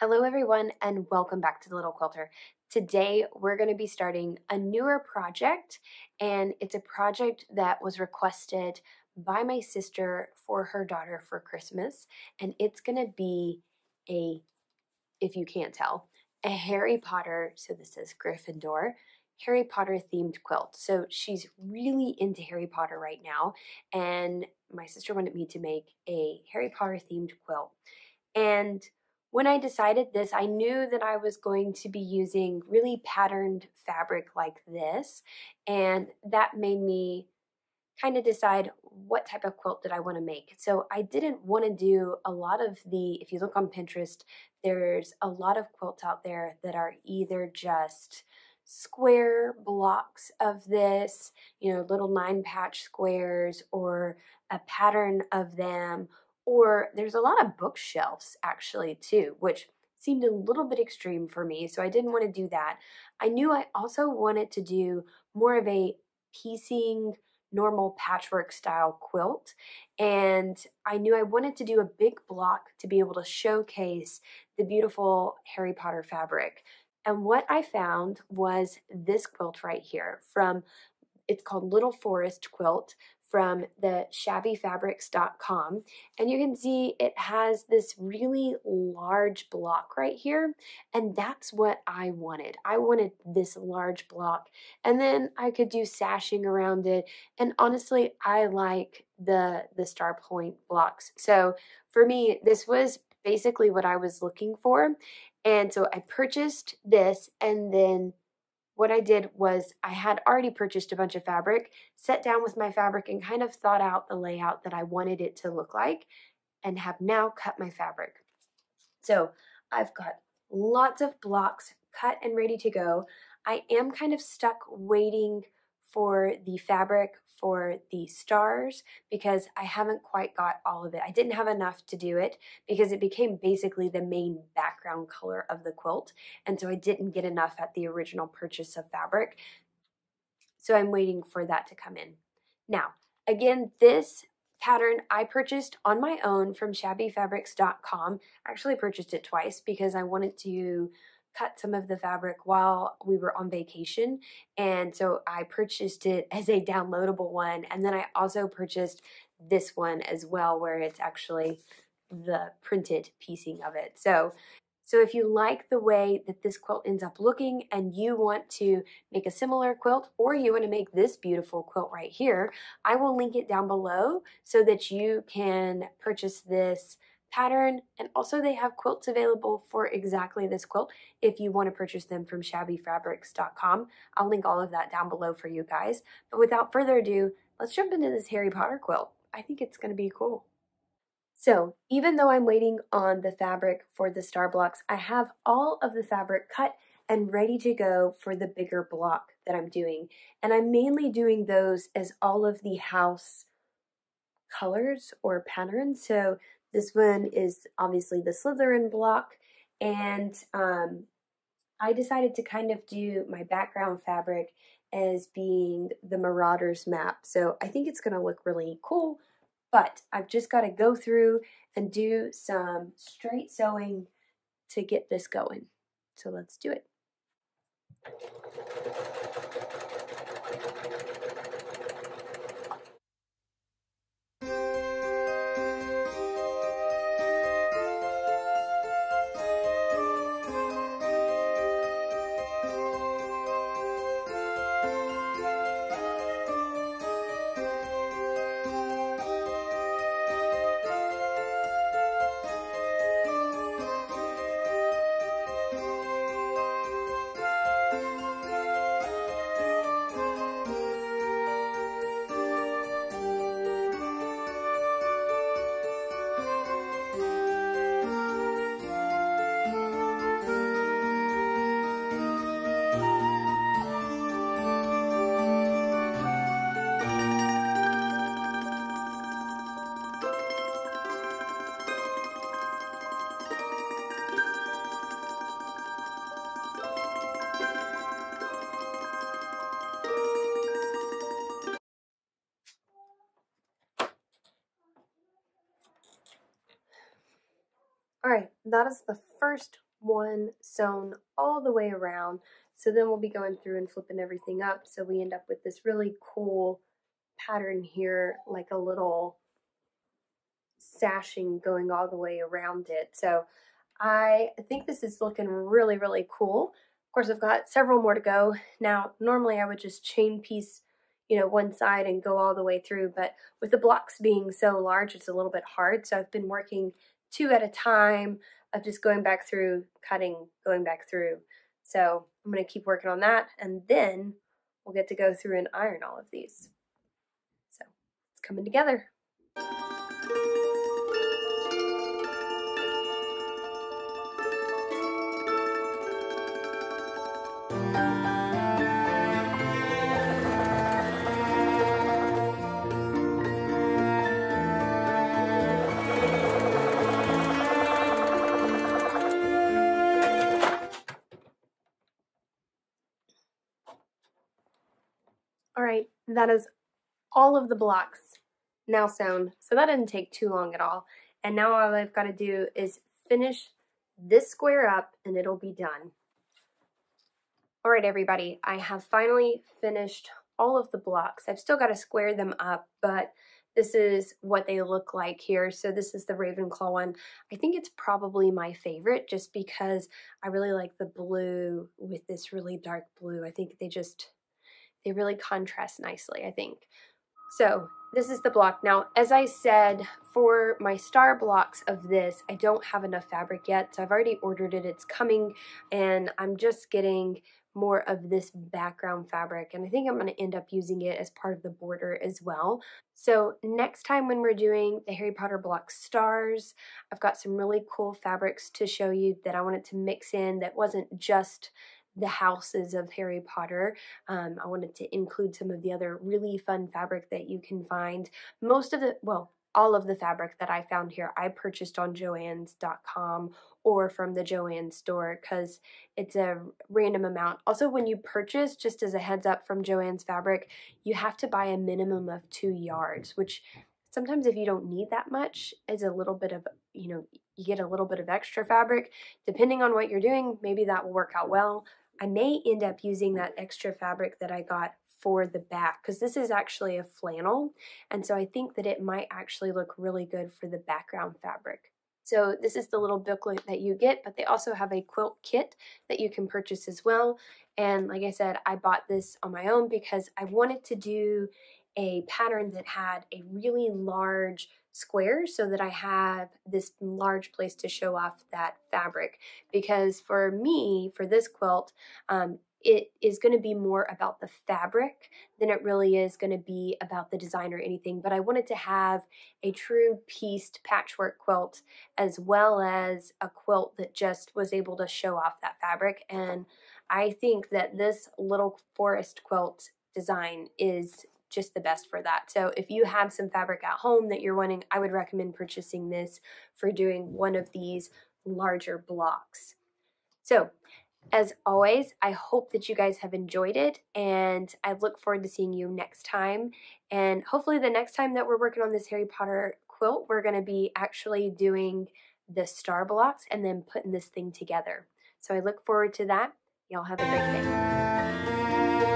Hello everyone and welcome back to the Little Quilter. Today we're going to be starting a newer project, and it's a project that was requested by my sister for her daughter for Christmas, and it's going to be if you can't tell, a Harry Potter, so this says Gryffindor, Harry Potter themed quilt. So she's really into Harry Potter right now, and my sister wanted me to make a Harry Potter themed quilt. And when I decided this, I knew that I was going to be using really patterned fabric like this, and that made me kind of decide what type of quilt did I want to make. So I didn't want to do a lot of if you look on Pinterest, there's a lot of quilts out there that are either just square blocks of this, little 9-patch squares, or a pattern of them, or there's a lot of bookshelves actually too, which seemed a little bit extreme for me, so I didn't want to do that. I knew I also wanted to do more of a piecing, normal patchwork style quilt, and I knew I wanted to do a big block to be able to showcase the beautiful Harry Potter fabric. And what I found was this quilt right here it's called Little Forest Quilt, from the ShabbyFabrics.com, and you can see it has this really large block right here, and that's what I wanted. I wanted this large block, and then I could do sashing around it, and honestly, I like the star point blocks. So for me, this was basically what I was looking for, and so I purchased this, and then what I did was I had already purchased a bunch of fabric, sat down with my fabric, and kind of thought out the layout that I wanted it to look like, and have now cut my fabric. So I've got lots of blocks cut and ready to go. I am kind of stuck waiting for the fabric for the stars because I haven't quite got all of it. I didn't have enough to do it because it became basically the main background color of the quilt, and so I didn't get enough at the original purchase of fabric. So I'm waiting for that to come in. Now, again, this pattern I purchased on my own from ShabbyFabrics.com. I actually purchased it twice because I wanted to cut some of the fabric while we were on vacation, and so I purchased it as a downloadable one, and then I also purchased this one as well, where it's actually the printed piecing of it. So if you like the way that this quilt ends up looking and you want to make a similar quilt, or you want to make this beautiful quilt right here, I will link it down below so that you can purchase this pattern. And also they have quilts available for exactly this quilt if you want to purchase them from ShabbyFabrics.com. I'll link all of that down below for you guys. But without further ado, let's jump into this Harry Potter quilt. I think it's going to be cool. So even though I'm waiting on the fabric for the star blocks, I have all of the fabric cut and ready to go for the bigger block that I'm doing. And I'm mainly doing those as all of the house colors or patterns. So this one is obviously the Slytherin block, and I decided to kind of do my background fabric as being the Marauders map. So I think it's going to look really cool. But I've just got to go through and do some straight sewing to get this going. So let's do it. that is the first one sewn all the way around. So then we'll be going through and flipping everything up, so we end up with this really cool pattern here, like a little sashing going all the way around it. So I think this is looking really, really cool. Of course, I've got several more to go. Now, normally I would just chain piece, one side and go all the way through, but with the blocks being so large, it's a little bit hard. So I've been working 2 at a time of just going back through, cutting, going back through. So I'm going to keep working on that, and then we'll get to go through and iron all of these. So it's coming together. All right, that is all of the blocks now sewn. So that didn't take too long at all. And now all I've got to do is finish this square up and it'll be done. All right, everybody, I have finally finished all of the blocks. I've still got to square them up, but this is what they look like here. So this is the Ravenclaw one. I think it's probably my favorite just because I really like the blue with this really dark blue. I think they really contrast nicely, I think. So this is the block. Now, as I said, for my star blocks of this, I don't have enough fabric yet, so I've already ordered it. It's coming, and I'm just getting more of this background fabric, and I think I'm going to end up using it as part of the border as well. So next time when we're doing the Harry Potter block stars, I've got some really cool fabrics to show you that I wanted to mix in that wasn't just the houses of Harry Potter. I wanted to include some of the other really fun fabric that you can find. All of the fabric that I found here, I purchased on Joanns.com or from the Joanns store because it's a random amount. Also, when you purchase, just as a heads up from Joanns fabric, you have to buy a minimum of 2 yards, which sometimes if you don't need that much is a little bit of, you get a little bit of extra fabric. Depending on what you're doing, maybe that will work out well. I may end up using that extra fabric that I got for the back because this is actually a flannel, and so I think that it might actually look really good for the background fabric. So this is the little booklet that you get, but they also have a quilt kit that you can purchase as well. And like I said, I bought this on my own because I wanted to do a pattern that had a really large square so that I have this large place to show off that fabric. Because for me, for this quilt, it is going to be more about the fabric than it really is going to be about the design or anything. But I wanted to have a true pieced patchwork quilt as well as a quilt that just was able to show off that fabric. And I think that this Little Forest Quilt design is just the best for that. So if you have some fabric at home that you're wanting, I would recommend purchasing this for doing one of these larger blocks. So as always, I hope that you guys have enjoyed it, and I look forward to seeing you next time. And hopefully the next time that we're working on this Harry Potter quilt, we're going to be actually doing the star blocks and then putting this thing together. So I look forward to that. Y'all have a great day.